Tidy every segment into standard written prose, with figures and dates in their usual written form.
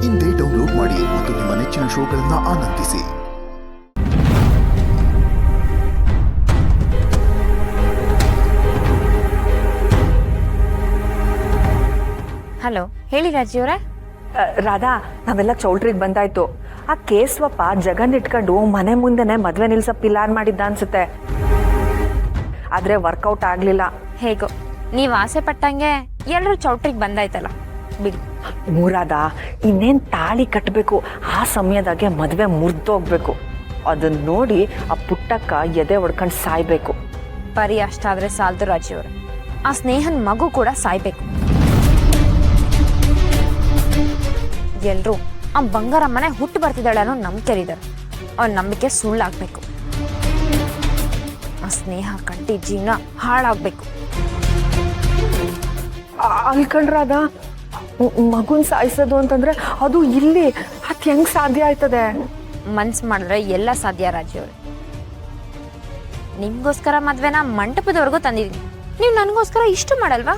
ಇಂದೇ ಡೌನ್ಲೋಡ್ ಮಾಡಿ ಮತ್ತು ನಿಮ್ಮ ನೆಚ್ಚಿನ ಶೋಗಳನ್ನು ಆನಂದಿಸಿ. ಹಲೋ, ಹೇಳಿ ರಾಜಿಯವರೇ. ರಾಧಾ, ನಾವೆಲ್ಲ ಚೌಲ್ಟ್ರಿಗೆ ಬಂದಾಯ್ತು. ಆ ಕೇಸ್ವಪ್ಪ ಜಗನ್ ಇಟ್ಕೊಂಡು ಮನೆ ಮುಂದೆನೆ ಮದ್ವೆ ನಿಲ್ಸ ಪ್ಲಾನ್ ಮಾಡಿದ್ದ ಅನ್ಸುತ್ತೆ. ಆದ್ರೆ ವರ್ಕೌಟ್ ಆಗ್ಲಿಲ್ಲ. ಹೇಗೋ ನೀವು ಆಸೆ ಪಟ್ಟಂಗೆ ಎಲ್ಲರೂ ಚೌಟ್ರಿಗೆ ಬಂದಾಯ್ತಲ್ಲ, ಬಿಡಿ. ಮೂರಾದ ಇನ್ನೇನ್ ತಾಳಿ ಕಟ್ಟಬೇಕು, ಆ ಸಮಯದಾಗೆ ಮದ್ವೆ ಮುರಿದೋಗ್ಬೇಕು. ಅದನ್ನ ನೋಡಿ ಆ ಪುಟ್ಟಕ್ಕ ಎದೆ ಹೊಡ್ಕೊಂಡು ಸಾಯ್ಬೇಕು. ಬರೀ ಅಷ್ಟಾದ್ರೆ ಸಾಲದು ರಾಜಿಯವರೇ, ಆ ಸ್ನೇಹನ್ ಮಗು ಕೂಡ ಸಾಯ್ಬೇಕು. ಎಲ್ರೂ ಆ ಬಂಗಾರಮ್ಮನೆ ಹುಟ್ಟು ಬರ್ತಿದ್ದಾಳೆ ಅನ್ನೋ ನಂಬಿಕೆರಿದ್ದಾರೆ. ಅವ್ರ ನಂಬಿಕೆ ಸುಳ್ಳಾಗ್ಬೇಕು. ಆ ಸ್ನೇಹ ಕಂಟಿ ಜೀವನ ಹಾಳಾಗ್ಬೇಕು. ಅಲ್ಕಂಡ್ರಾದ ಮಗುನ್ ಸಾಯಿಸೋದು ಅಂತಂದ್ರೆ ಅದು ಇಲ್ಲಿ ಅದ್ ಹೆಂಗ್ ಸಾಧ್ಯ ಆಯ್ತದೆ? ಮನ್ಸ್ ಮಾಡಿದ್ರೆ ಎಲ್ಲ ಸಾಧ್ಯ ರಾಜಿಯವ್ರೆ. ನಿಮ್ಗೋಸ್ಕರ ಮದ್ವೆನ ಮಂಟಪದವರೆಗೂ ತಂದಿದ್ದೀನಿ, ನೀವು ನನಗೋಸ್ಕರ ಇಷ್ಟು ಮಾಡಲ್ವಾ?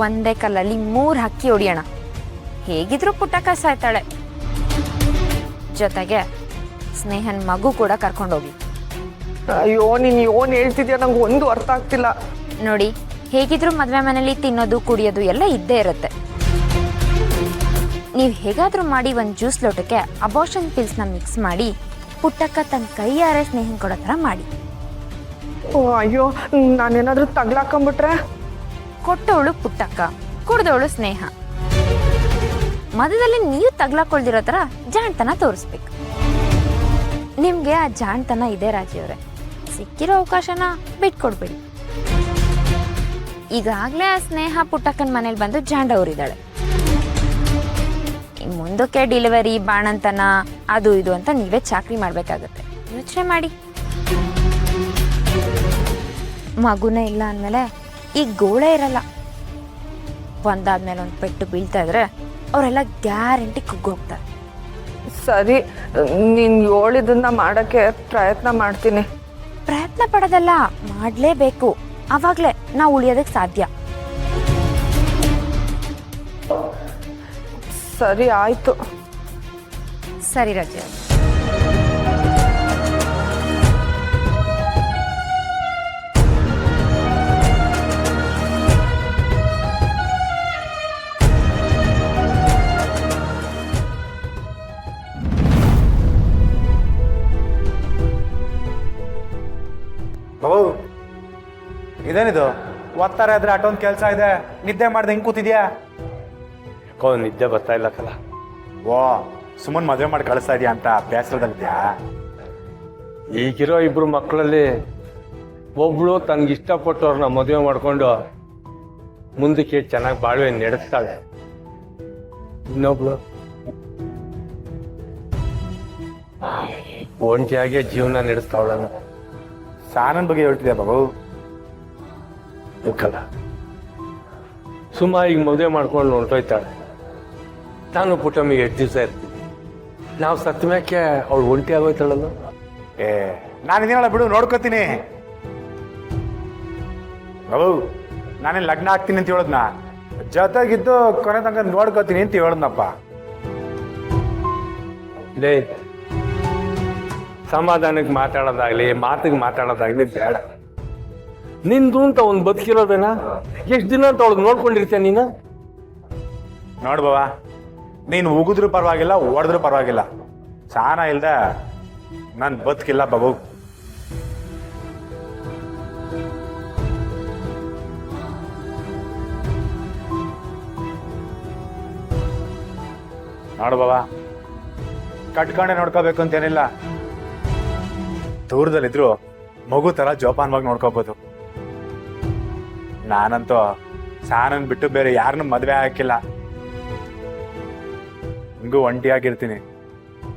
ಒಂದೇ ಕಲ್ಲಲ್ಲಿ 3 ಹಕ್ಕಿ ಹೊಡಿಯೋಣ. ಹೇಗಿದ್ರು ಪುಟ್ಟಕ್ಕ ಸಾಯ್ತಾಳೆ, ಜೊತೆಗೆ ಸ್ನೇಹನ್ ಮಗು ಕೂಡ ಕರ್ಕೊಂಡೋಗಿ. ಅಯ್ಯೋ, ನೀನ್ ಏನ್ ಹೇಳ್ತಿದ್ಯಾ ನಂಗೆ ಒಂದು ಅರ್ಥ ಆಗ್ತಿಲ್ಲ. ನೋಡಿ, ಹೇಗಿದ್ರು ಮದ್ವೆ ಮನೇಲಿ ತಿನ್ನೋದು ಕುಡಿಯೋದು ಎಲ್ಲ ಇದ್ದೇ ಇರುತ್ತೆ. ನೀವು ಹೇಗಾದ್ರೂ ಮಾಡಿ ಒಂದು ಜ್ಯೂಸ್ ಲೋಟಕ್ಕೆ ಅಬೋಷನ್ ಪಿಲ್ಸ್ನ ಮಿಕ್ಸ್ ಮಾಡಿ ಪುಟ್ಟಕ್ಕ ತನ್ನ ಕೈಯಾರೆ ಸ್ನೇಹನ್ ಕೊಡೋ ಥರ ಮಾಡಿ. ಅಯ್ಯೋ, ನಾನೇನಾದ್ರೂ ತಗ್ಲಾಕೊಂಬಿಟ್ರೆ? ಕೊಟ್ಟವಳು ಪುಟ್ಟಕ್ಕ, ಕುಡ್ದವಳು ಸ್ನೇಹ. ಮಧ್ಯದಲ್ಲಿ ನೀವು ತಗ್ಲಾಕೊಳ್ದಿರೋ ಥರ ಜಾಣ್ತನ ತೋರಿಸ್ಬೇಕು. ನಿಮ್ಗೆ ಆ ಜಾಣ್ತನ ಇದೆ ರಾಜಿಯವರೇ, ಸಿಕ್ಕಿರೋ ಅವಕಾಶನ ಬಿಟ್ಕೊಡ್ಬೇಡಿ. ಈಗಾಗಲೇ ಆ ಸ್ನೇಹ ಪುಟ್ಟಕ್ಕನ ಮನೇಲಿ ಬಂದು ಜಾಂಡವರಿದ್ದಾಳೆ. ಮುಂದಕ್ಕೆ ಡೆಲಿವರಿ, ಬಾಣಂತನ, ಅದು ಇದು ಅಂತ ನೀವೇ ಚಾಕ್ರಿ ಮಾಡ್ಬೇಕಾಗತ್ತೆ. ಯೋಚನೆ ಮಾಡಿ. ಮಗುನೇ ಇಲ್ಲ ಅಂದಮೇಲೆ ಈಗ ಗೋಳೆ ಇರಲ್ಲ. ಒಂದಾದ್ಮೇಲೆ ಒಂದು ಪೆಟ್ಟು ಬೀಳ್ತಾ ಇದ್ರೆ ಅವರೆಲ್ಲ ಗ್ಯಾರಂಟಿ ಕುಗ್ಗೋಗ್ತಾರೆ. ಸರಿ, ನೀನ್ ಹೇಳಿದನ್ನ ಮಾಡಕ್ಕೆ ಪ್ರಯತ್ನ ಮಾಡ್ತೀನಿ. ಪ್ರಯತ್ನ ಪಡೋದಲ್ಲ, ಮಾಡಲೇಬೇಕು. ಅವಾಗಲೇ ನಾವು ಉಳಿಯೋದಕ್ಕೆ ಸಾಧ್ಯ. ಸರಿ, ಆಯ್ತು. ಸರಿ ರಜೆ. ಬಾಬು, ಇದೇನಿದು? ಒತ್ತಾರೆ ಆದ್ರೆ ಅಟೊಂದು ಕೆಲಸ ಇದೆ, ನಿದ್ದೆ ಮಾಡ್ದೆ ಹಿಂಗೆ ಕೂತಿದ್ಯಾ? ನಿದ್ದೆ ಬರ್ತಾ ಇಲ್ಲ ಕಲ. ಓ, ಸುಮ್ಮನೆ ಮದುವೆ ಮಾಡಿ ಕಳಿಸ್ತಾ ಇದೆಯಾ ಅಂತ ಬೇಸರದಲ್ಲಿದ್ಯಾ? ಈಗಿರೋ 2 ಮಕ್ಕಳಲ್ಲಿ ಒಬ್ಳು ತನ್ಗೆ ಇಷ್ಟಪಟ್ಟವ್ರನ್ನ ಮದುವೆ ಮಾಡ್ಕೊಂಡು ಮುಂದಕ್ಕೆ ಚೆನ್ನಾಗಿ ಬಾಳ್ವೆ ನಡೆಸ್ತಾಳೆ. ಇನ್ನೊಬ್ಳು ಒಂಟಿಯಾಗೆ ಜೀವನ ನಡೆಸ್ತಾವಳ. ಸಾನನ್ ಬಗ್ಗೆ ಹೇಳ್ತಿದ್ಯಾ ಬಾಬು? ಕಲ ಸುಮ್ಮ ಈಗ ಮದುವೆ ಮಾಡ್ಕೊಂಡು ಹೊರಟೋಯ್ತಾಳೆ. ನಾನು ಪುಟ್ಟಮ್ಮಿಗೆ 8 ದಿವಸ ಇರ್ತೀನಿ. ನಾವು ಸತ್ತ ಮ್ಯಾಕೆ ಅವಳು ಒಂಟಿ ಆಗೋಯ್ತಾಳಲ್ಲ. ನಾನು ಇದೀನಲ್ಲ ಬಿಡು, ನೋಡ್ಕೋತೀನಿ. ಬಾಬು, ನಾನೇನು ಲಗ್ನ ಆಗ್ತೀನಿ ಅಂತ ಹೇಳದ್ನ, ಜೊತೆಗಿದ್ದು ಕೊನೆ ತನಕ ನೋಡ್ಕೋತೀನಿ ಅಂತ ಹೇಳದ್ನಪ್ಪ. ಲೇ, ಸಮಾಧಾನಕ್ಕೆ ಮಾತಾಡೋದಾಗ್ಲಿ, ಮಾತಿಗೆ ಮಾತಾಡೋದಾಗ್ಲಿ ಬೇಡ. ನಿಂದು ಅಂತ ಒಂದು ಬದುಕಿರೋದೇನಾ? ಎಷ್ಟು ದಿನ ಅಂತ ಅವಳಿಗೆ ನೋಡ್ಕೊಂಡಿರ್ತೀಯ ನೀನು? ನೋಡು ಬಾವ, ನೀನು ಉಗಿದ್ರು ಪರವಾಗಿಲ್ಲ, ಹೊಡೆದ್ರು ಪರವಾಗಿಲ್ಲ, ಸಾನ ಇಲ್ದ ನನ್ ಬದುಕಿಲ್ಲ ಬಾಬು. ನೋಡು ಬಾವ, ಕಟ್ಕೊಂಡೆ ನೋಡ್ಕೋಬೇಕು ಅಂತೇನಿಲ್ಲ. ದೂರದಲ್ಲಿದ್ರು ಮಗು ತರ ಜೋಪಾನವಾಗಿ ನೋಡ್ಕೋಬಹುದು. ನಾನಂತೂ ಸಾನನ್ ಬಿಟ್ಟು ಬೇರೆ ಯಾರನ್ನೂ ಮದ್ವೆ ಹಾಕಿಲ್ಲ. ಹಿಂಗೂ ಒಂಟಿಯಾಗಿರ್ತೀನಿ.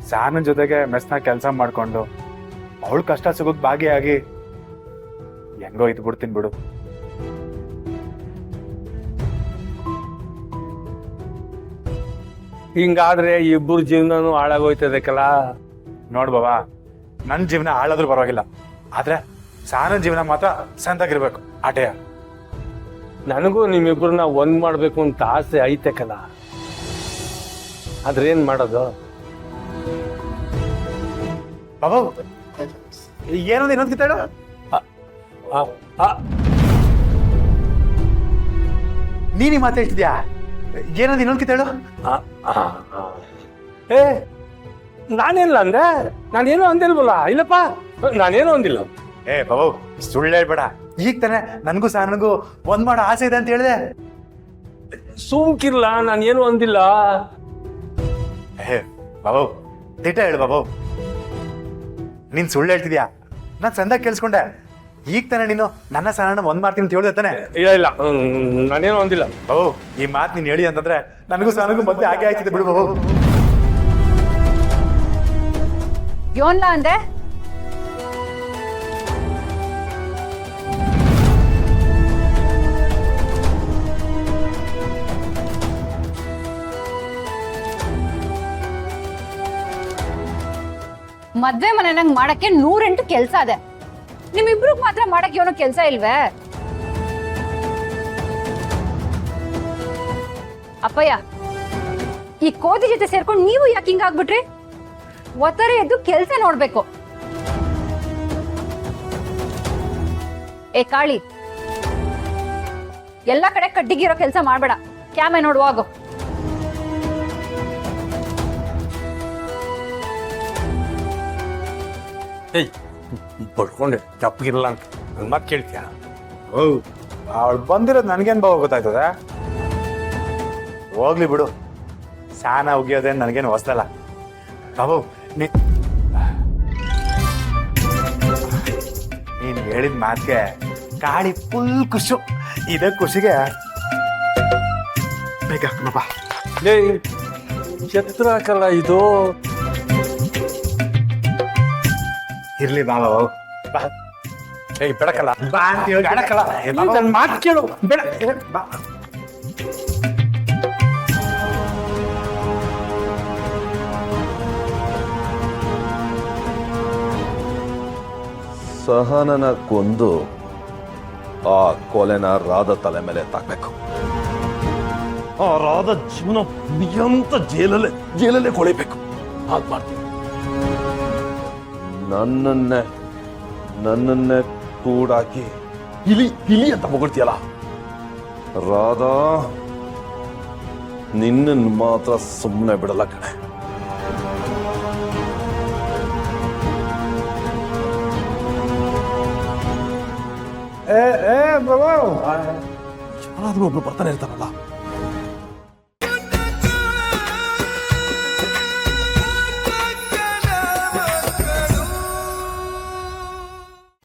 ಸಾನನ್ ಜೊತೆಗೆ ಮೆಸ್ನ ಕೆಲಸ ಮಾಡ್ಕೊಂಡು ಅವಳು ಕಷ್ಟ ಸುಖಕ್ಕೆ ಭಾಗಿಯಾಗಿ ಹೆಂಗೋ ಇದ್ ಬಿಡ್ತೀನಿ ಬಿಡು. ಹಿಂಗಾದ್ರೆ 2 ಜೀವನನೂ ಹಾಳಾಗೋಯ್ತದಕ್ಕಲ್ಲ. ನೋಡ್ ಬಾಬಾ, ನನ್ನ ಜೀವನ ಹಾಳಾದ್ರೂ ಪರವಾಗಿಲ್ಲ, ಆದ್ರೆ ಸಾನನ್ ಜೀವನ ಮಾತ್ರ ಸಂತಾಗಿರ್ಬೇಕು. ಆಟೆಯ ನನಗೂ ನಿಮ್ಮಿಬ್ಬರನ್ನ ಒಂದ್ ಮಾಡ್ಬೇಕು ಅಂತ ಆಸೆ ಐತೆ ಕಲ. ಆದ್ರೆ ಏನ್ ಮಾಡೋದು? ಬಾಬು ಏನಂದ ಇನ್ನೊಂದು ಕಿತ್ತಾಡು. ಆ, ಆ, ನೀನಿ ಮಾತಾಡ್ತಿದ್ಯಾ? ಏನಂದ ಇನ್ನೊಂದು ಕಿತ್ತಾಡು. ಆ, ಆ, ಆ. ಏ ನಾನೇನಿಲ್ಲ ಅಂದ್ರೆ ನಾನೇನು ಅಂದಿಲ್ವಲ್ಲ. ಇಲ್ಲಪ್ಪ, ನಾನೇನು ಅಂದಿಲ್ಲ. ಏ ಬಾಬು ಸುಳ್ಳು ಹೇಳ್ಬೇಡ. ಈಗ ತಾನೆ ನನಗೂ ನನಗೂ ಒಂದ್ ಮಾಡೋ ಆಸೆ ಇದೆ ಅಂತ ಹೇಳಿದೆ. ಸುಮ್ಕಿರ್ಲ, ನಾನೇನು ಅಂದಿಲ್ಲ. ಏ ಬಾಬು ದಿಟ ಹೇಳು ಬಾಬು. ನೀನ್ ಸುಳ್ಳು ಹೇಳ್ತಿದ್ಯಾ? ನಾನ್ ಸಂದಾಗ ಕೇಳಿಸ್ಕೊಂಡೆ. ಈಗ ತಾನೆ ನೀನು ನನ್ನ ಸಹನ ಒಂದ್ ಮಾಡ್ತೀನಿ ಅಂತ ಹೇಳ್ದೆ ತಾನೆ? ಇಲ್ಲ ಇಲ್ಲ, ನಾನೇನು ಅಂದಿಲ್ಲ. ಬಾಬು ಈ ಮಾತು ನೀನ್ ಹೇಳಿ ಅಂತಂದ್ರೆ ನನಗೂ ನನಗೂ ಮಧ್ಯೆ ಹಾಗೆ ಆಯ್ತಿದೆ ಬಿಡು ಬಾಬು. ಯೋನ್ಲ ಅಂದೆ? ಮದ್ವೆ ಮನೆನಂಗ್ ಮಾಡಕ್ಕೆ 108 ಕೆಲ್ಸ ಅದೆ. ನಿಮ್ಮಿಬ್ರಿಗೆ ಮಾತ್ರ ಮಾಡಕ್ಕೆ ಏನೋ ಕೆಲ್ಸ ಇಲ್ವೇ? ಅಪ್ಪಯ್ಯ, ಈ ಕೋತಿ ಜೊತೆ ಸೇರ್ಕೊಂಡು ನೀವು ಯಾಕೆ ಹಿಂಗಾಗ್ಬಿಟ್ರಿ? ಒತ್ತಾರೆ ಎದ್ದು ಕೆಲ್ಸ ನೋಡ್ಬೇಕು. ಏ ಕಾಳಿ, ಎಲ್ಲ ಕಡೆ ಕಡ್ಡಿಗಿರೋ ಕೆಲ್ಸ ಮಾಡ್ಬೇಡ. ಕ್ಯಾಮೆ ನೋಡುವಾಗು. ಏಯ್ ಬಡ್ಕೊಂಡೆ ತಪ್ಪಗಿರಲ್ಲ ಅಂತ ನನ್ ಮಾತು ಕೇಳ್ತೀಯ? ಅವಳು ಬಂದಿರೋದು ನನ್ಗೇನ್ ಬಾಬು ಗೊತ್ತಾಯ್ತದ? ಹೋಗ್ಲಿ ಬಿಡು, ಸಾನ ಉಗಿಯೋದೇನು ನನಗೇನು ಹೊಸದಲ್ಲ ಬಾಬು. ನೀನ್ ಹೇಳಿದ ಮಾತಿಗೆ ಕಾಳಿ ಫುಲ್ ಖುಷು. ಇದೇ ಖುಷಿಗೆ ಬೇಗ ಹಾಕೋಣಪ್ಪ. ಲೇ ಛತ್ರ ಹಾಕಲ್ಲ ಇದು. ಇರ್ಲಿ ಬಾ ಬಾಬು ಬಾ. ಏಯ್ ಬೆಳಕಲ್ಲ, ಬಾ ಅಂತ ಹೇಳಿ ಬೆಳಕಲ್ಲ. ನನ್ನ ಮಾತು ಕೇಳು, ಬೇಡ. ಬಾ. ಸಹನನ ಕೊಂದು ಆ ಕೊಲೆನ ರಾಧ ತಲೆ ಮೇಲೆ ತಾಕ್ಬೇಕು. ಆ ರಾಧ ಜೀವನ ಪರ್ಯಂತ ಜೇಲಲ್ಲೇ ಕೊಳಿಬೇಕು. ಹಾಗೆ ಮಾಡ್ತೀನಿ. ನನ್ನನ್ನೇ ಕೂಡಾಕಿ ಇಲಿ ಅಂತ ಹೊಗಳ್ತೀಯಲ್ಲ ರಾಧಾ, ನಿನ್ನನ್ನು ಮಾತ್ರ ಸುಮ್ಮನೆ ಬಿಡಲ್ಲ ಕಣೆ. ಯಾರಾದ್ರೂ ಒಬ್ರು ಬರ್ತಾನೆ ಇರ್ತಾರಲ್ಲ,